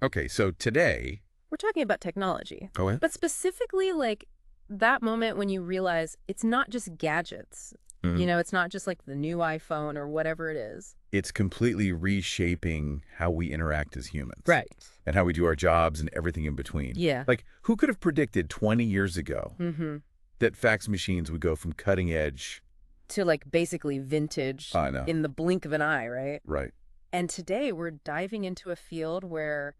Okay, so today... We're talking about technology. Oh, yeah? But specifically, like, that moment when you realize it's not just gadgets. Mhm. It's not just like the new iPhone or whatever it is. It's completely reshaping how we interact as humans. Right. And how we do our jobs and everything in between. Yeah. Like, who could have predicted 20 years ago that fax machines would go from cutting edge... To, like, basically vintage I know. in the blink of an eye, right? Right. And today we're diving into a field where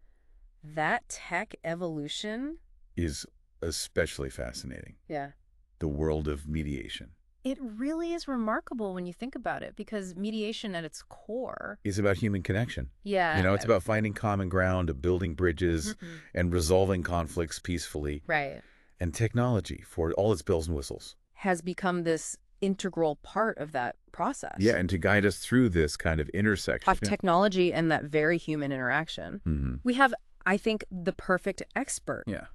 that tech evolution... Is especially fascinating. Yeah. The world of mediation. It really is remarkable when you think about it, because mediation at its core... Is about human connection. Yeah. It's about finding common ground, building bridges, and resolving conflicts peacefully. Right. And technology, for all its bells and whistles, Has become this integral part of that process. Yeah, and to guide us through this kind of intersection. Of technology and that very human interaction. We have, I think, the perfect expert. Yeah.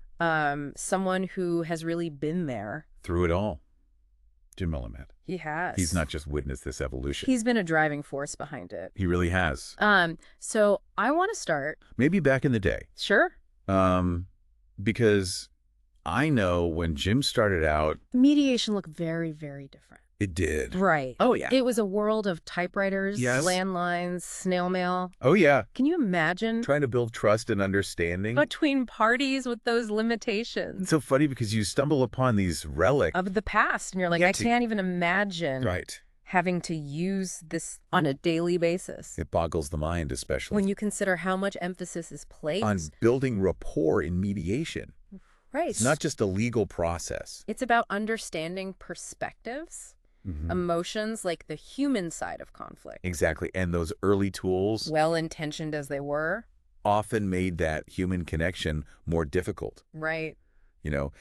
Someone who has really been there. Through it all. Jim Melamed. He has. He's not just witnessed this evolution. He's been a driving force behind it. He really has. So I want to start... Maybe back in the day. Sure. Because I know when Jim started out... Mediation looked very, very different. It did. Right. Oh, yeah. It was a world of typewriters, Yes. landlines, snail mail. Oh, yeah. Can you imagine? Trying to build trust and understanding. Between parties with those limitations. It's so funny because you stumble upon these relics. Of the past, and you're like, I can't even imagine having to use this on a daily basis. It boggles the mind, especially. When you consider how much emphasis is placed. On building rapport in mediation. Right. It's not just a legal process. It's about understanding perspectives, emotions, like the human side of conflict. Exactly. And those early tools, well-intentioned as they were, often made that human connection more difficult. Right.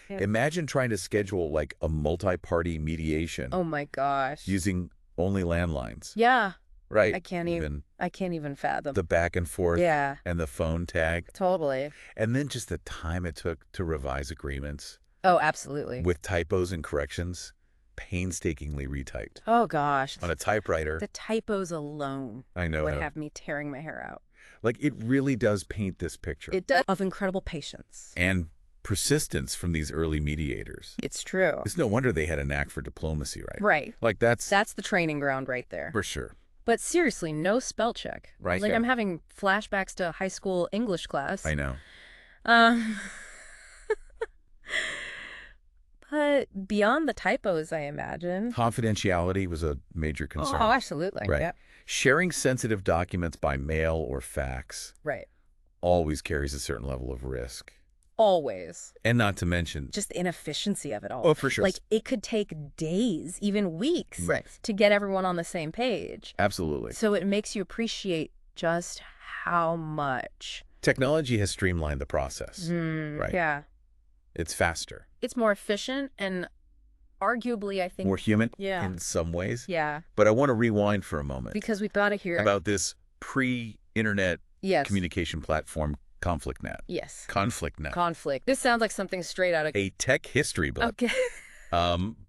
Imagine trying to schedule like a multi-party mediation. Oh my gosh. Using only landlines. Yeah. Right. I can't even fathom. The back and forth. Yeah. And the phone tag. Totally. And then just the time it took to revise agreements. Oh, absolutely. With typos and corrections. Painstakingly retyped. Oh, gosh. On a typewriter. The typos alone would have me tearing my hair out. Like, it really does paint this picture. It does. Of incredible patience. And persistence from these early mediators. It's true. It's no wonder they had a knack for diplomacy, right? Right. Like, that's the training ground right there. For sure. But seriously, no spell check. Right. Like, I'm having flashbacks to high school English class. I know. But beyond the typos, I imagine. Confidentiality was a major concern. Oh, absolutely. Right. Yep. Sharing sensitive documents by mail or fax Right. always carries a certain level of risk. Always. And not to mention... just the inefficiency of it all. Oh, for sure. Like, it could take days, even weeks, to get everyone on the same page. Absolutely. So it makes you appreciate just how much. Technology has streamlined the process, right? Yeah. It's faster. It's more efficient and arguably, I think... more human Yeah. in some ways. Yeah. But I want to rewind for a moment. Because we've got to hear... about this pre-internet Yes. communication platform, ConflictNet. Yes. ConflictNet. Conflict. This sounds like something straight out of... A tech history book. Okay.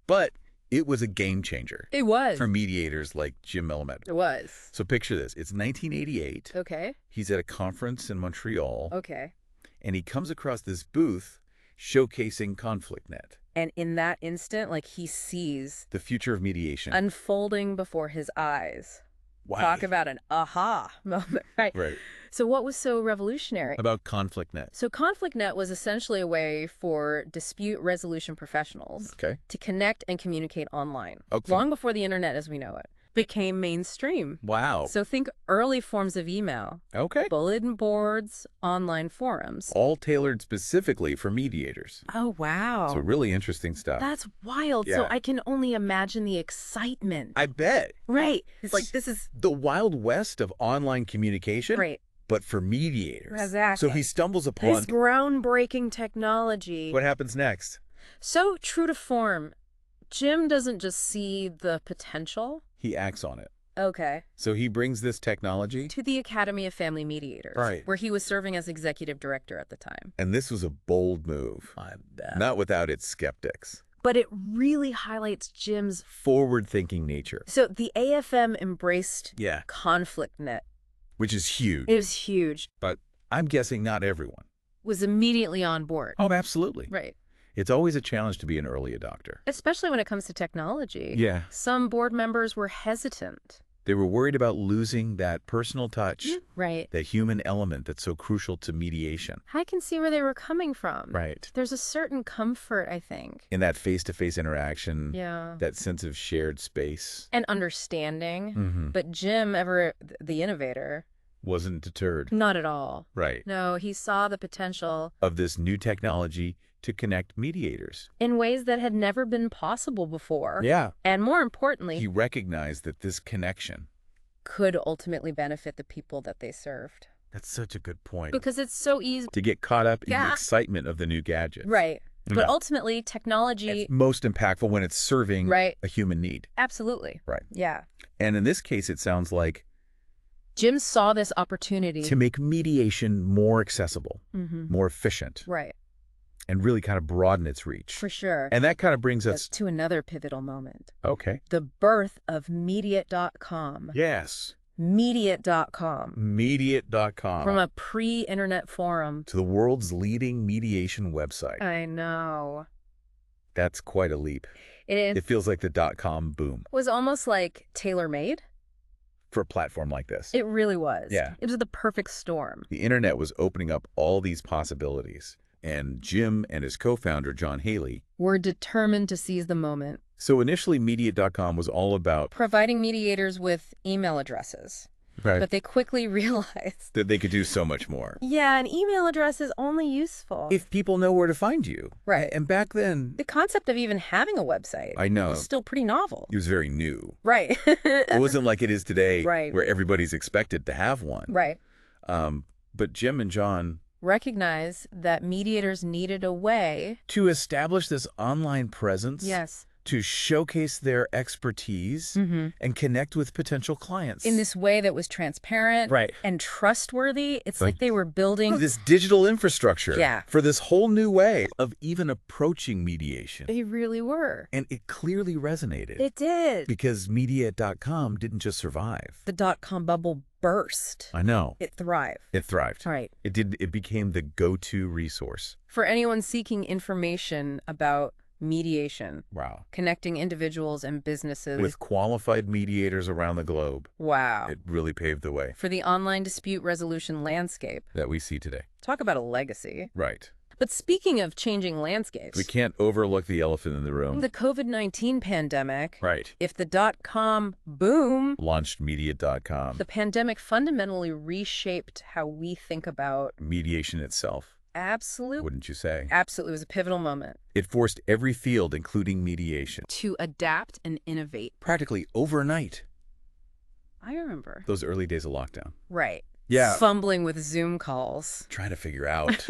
But it was a game changer. It was. For mediators like Jim Melamed. It was. So picture this. It's 1988. Okay. He's at a conference in Montreal. Okay. And he comes across this booth showcasing ConflictNet. And in that instant, like, he sees... the future of mediation. unfolding before his eyes. Wow. Talk about an aha moment, right? Right. So what was so revolutionary? About ConflictNet. So ConflictNet was essentially a way for dispute resolution professionals to connect and communicate online. Okay. Long before the internet as we know it became mainstream. Wow. So think early forms of email. Okay. Bulletin boards, online forums. All tailored specifically for mediators. Oh, wow. So really interesting stuff. That's wild. So Yeah. I can only imagine the excitement. I bet. Right. It's like, this is... the Wild West of online communication. Right. But for mediators. Exactly. So he stumbles upon... this groundbreaking technology. what happens next? So true to form, Jim doesn't just see the potential. He acts on it. Okay. So he brings this technology... to the Academy of Family Mediators. Right. Where he was serving as executive director at the time. and this was a bold move. I bet. Not without its skeptics. But it really highlights Jim's... Forward-thinking nature. So the AFM embraced Yeah. ConflictNet. Which is huge. It was huge. But I'm guessing not everyone was immediately on board. Oh, absolutely. Right. It's always a challenge to be an early adopter. Especially when it comes to technology. Yeah. Some board members were hesitant. They were worried about losing that personal touch, Right. the human element that's so crucial to mediation. I can see where they were coming from. Right. There's a certain comfort, I think. In that face-to-face interaction, Yeah. that sense of shared space. And understanding. But Jim, the innovator, wasn't deterred. not at all. Right. No, he saw the potential Of this new technology to connect mediators. in ways that had never been possible before. Yeah. And more importantly, He recognized that this connection. could ultimately benefit the people that they served. That's such a good point. Because it's so easy. To get caught up in the Yeah. excitement of the new gadgets. Right. But Yeah. ultimately, technology... It's most impactful when it's serving Right. a human need. Absolutely. Right. Yeah. And in this case, it sounds like Jim saw this opportunity. to make mediation more accessible, more efficient, Right. and really kind of broaden its reach. For sure. And that kind of brings us to another pivotal moment. Okay. The birth of Mediate.com. Yes. Mediate.com. Mediate.com. From a pre-internet forum. To the world's leading mediation website. I know. That's quite a leap. It feels like the .com boom was almost like tailor-made. for a platform like this. It really was. Yeah. It was the perfect storm. The internet was opening up all these possibilities. And Jim and his co-founder, John Haley, Were determined to seize the moment. So initially, Mediate.com was all about providing mediators with email addresses. Right. But they quickly realized that they could do so much more. Yeah, an email address is only useful if people know where to find you. Right. And back then, the concept of even having a website I know, was still pretty novel. It was very new. Right. It wasn't like it is today, right. where everybody's expected to have one. Right. But Jim and John recognize that mediators needed a way to establish this online presence. Yes. To showcase their expertise and connect with potential clients. In this way that was transparent right. and trustworthy. It's like they were building this digital infrastructure yeah. for this whole new way of even approaching mediation. They really were. And it clearly resonated. It did. Because Mediate.com didn't just survive. The .com bubble burst. I know. It thrived. It thrived. Right. It became the go-to resource. For anyone seeking information about mediation. Wow. Connecting individuals and businesses. With qualified mediators around the globe. Wow. It really paved the way. For the online dispute resolution landscape. That we see today. Talk about a legacy. Right. But speaking of changing landscapes. We can't overlook the elephant in the room. The COVID-19 pandemic. Right. If the .com boom. Launched Mediate.com. The pandemic fundamentally reshaped how we think about. Mediation itself. Absolutely. Wouldn't you say? Absolutely. It was a pivotal moment. It forced every field, including mediation, to adapt and innovate. Practically overnight. I remember. Those early days of lockdown. Right. Yeah. Fumbling with Zoom calls. Trying to figure out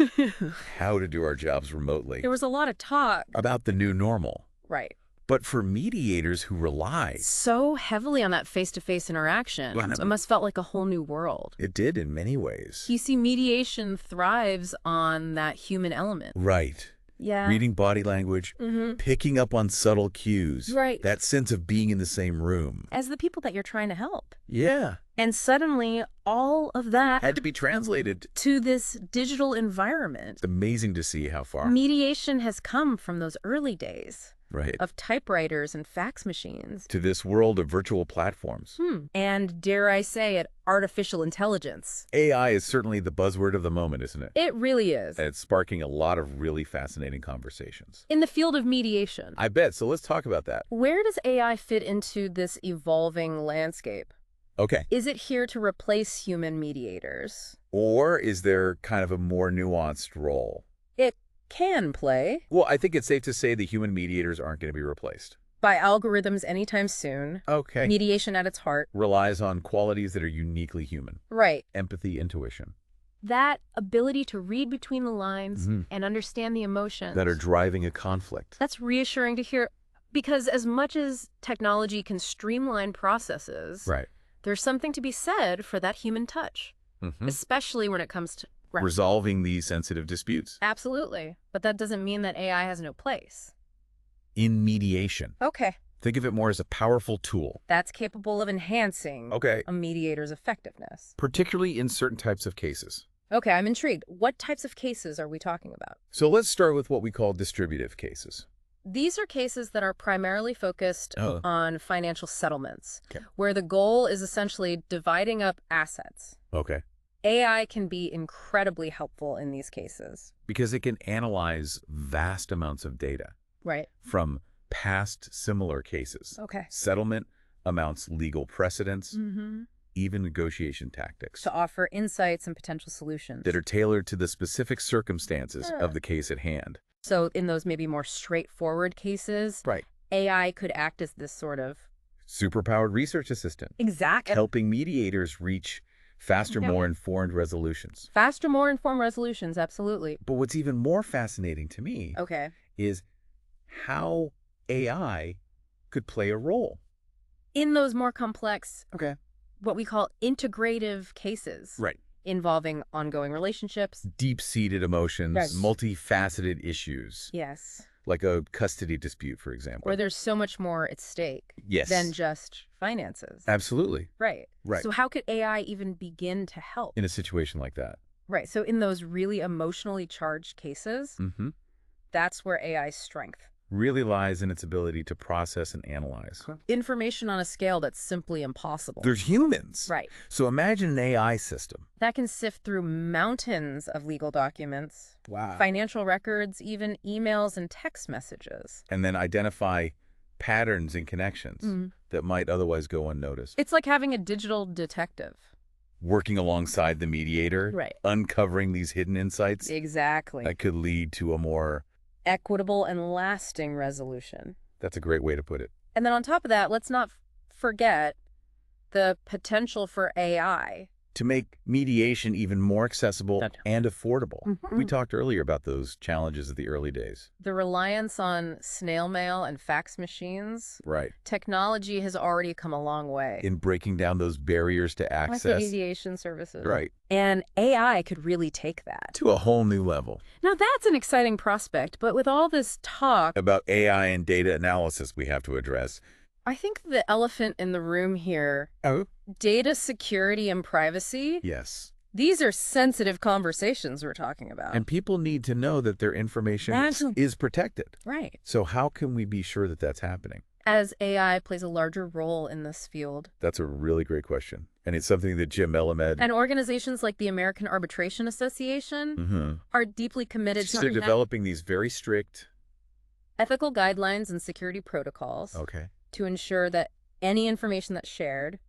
how to do our jobs remotely. There was a lot of talk. About the new normal. Right. But for mediators who rely so heavily on that face-to-face interaction, it must felt like a whole new world. It did in many ways. You see, mediation thrives on that human element. Right. Yeah. Reading body language, picking up on subtle cues. Right. That sense of being in the same room. As the people that you're trying to help. Yeah. And suddenly, all of that had to be translated to this digital environment. It's amazing to see how far. Mediation has come from those early days. Right. Of typewriters and fax machines. To this world of virtual platforms. And dare I say it, artificial intelligence. AI is certainly the buzzword of the moment, isn't it? It really is. And it's sparking a lot of really fascinating conversations. In the field of mediation. I bet. So let's talk about that. Where does AI fit into this evolving landscape? Okay. Is it here to replace human mediators? Or is there kind of a more nuanced role? It can play. Well, I think it's safe to say the human mediators aren't going to be replaced. By algorithms anytime soon. Okay. Mediation at its heart. Relies on qualities that are uniquely human. Right. Empathy, intuition. That ability to read between the lines and understand the emotions. That are driving a conflict. That's reassuring to hear. Because as much as technology can streamline processes, right. There's something to be said for that human touch. Especially when it comes to resolving these sensitive disputes. Absolutely. But that doesn't mean that AI has no place. In mediation. Okay. Think of it more as a powerful tool. That's capable of enhancing a mediator's effectiveness. Particularly in certain types of cases. Okay, I'm intrigued. What types of cases are we talking about? So let's start with what we call distributive cases. These are cases that are primarily focused on financial settlements, Okay. where the goal is essentially dividing up assets. Okay. AI can be incredibly helpful in these cases. Because it can analyze vast amounts of data. Right. From past similar cases. Okay. Settlement amounts, legal precedents, even negotiation tactics. To offer insights and potential solutions. That are tailored to the specific circumstances of the case at hand. So in those maybe more straightforward cases, Right. AI could act as this sort of superpowered research assistant. Exactly. Helping mediators reach faster, more informed resolutions. Faster, more informed resolutions, absolutely. But what's even more fascinating to me is how AI could play a role in those more complex, what we call integrative cases. Right. Involving ongoing relationships. Deep-seated emotions, multifaceted issues. Yes. Like a custody dispute, for example. Where there's so much more at stake than just finances. Absolutely. Right. Right. So how could AI even begin to help? In a situation like that. Right. So in those really emotionally charged cases, that's where AI's strength really lies in its ability to process and analyze. Information on a scale that's simply impossible. There's humans. Right. So imagine an AI system. That can sift through mountains of legal documents. Wow. Financial records, even emails and text messages. And then identify patterns and connections that might otherwise go unnoticed. It's like having a digital detective. Working alongside the mediator. Right. Uncovering these hidden insights. Exactly. That could lead to a more equitable and lasting resolution. That's a great way to put it. And then on top of that, let's not forget the potential for AI to make mediation even more accessible and affordable. We talked earlier about those challenges of the early days. The reliance on snail mail and fax machines. Right. Technology has already come a long way. In breaking down those barriers to access. Like mediation services. Right. And AI could really take that to a whole new level. Now that's an exciting prospect, but with all this talk about AI and data analysis we have to address, I think the elephant in the room here, data security and privacy. Yes. These are sensitive conversations we're talking about. And people need to know that their information is protected. Right. So how can we be sure that that's happening? As AI plays a larger role in this field. That's a really great question. And it's something that Jim Melamed and organizations like the American Arbitration Association are deeply committed to developing these very strict ethical guidelines and security protocols. To ensure that any information that's shared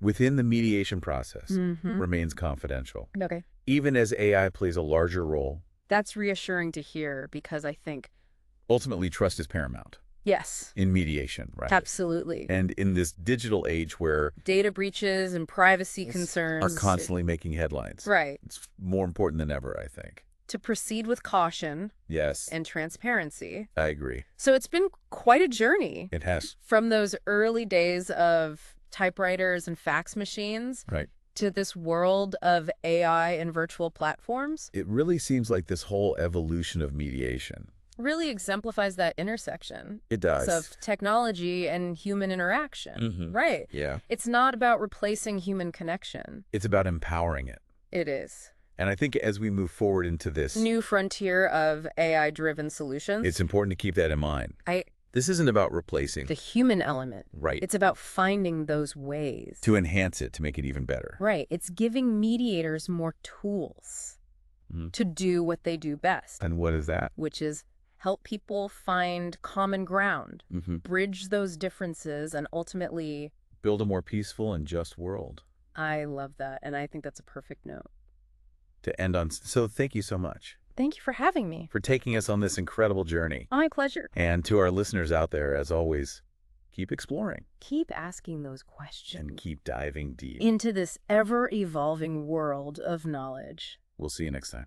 within the mediation process remains confidential. Even as AI plays a larger role. That's reassuring to hear because I think ultimately trust is paramount. Yes. In mediation, right? Absolutely. And in this digital age where data breaches and privacy concerns are constantly making headlines. Right. It's more important than ever, I think. To proceed with caution. Yes. And transparency. I agree. So it's been quite a journey. It has. From those early days of typewriters and fax machines. Right. To this world of AI and virtual platforms. It really seems like this whole evolution of mediation really exemplifies that intersection. It does. Of technology and human interaction. Right. Yeah. It's not about replacing human connection. It's about empowering it. It is. And I think as we move forward into this new frontier of AI-driven solutions, it's important to keep that in mind. This isn't about replacing the human element. Right. It's about finding those ways. To enhance it, to make it even better. Right. It's giving mediators more tools to do what they do best. And what is that? Which is help people find common ground, bridge those differences, and ultimately build a more peaceful and just world. I love that. And I think that's a perfect note to end on. So thank you so much. Thank you for having me. For taking us on this incredible journey. My pleasure. And to our listeners out there, as always, keep exploring. Keep asking those questions. And keep diving deep. Into this ever-evolving world of knowledge. We'll see you next time.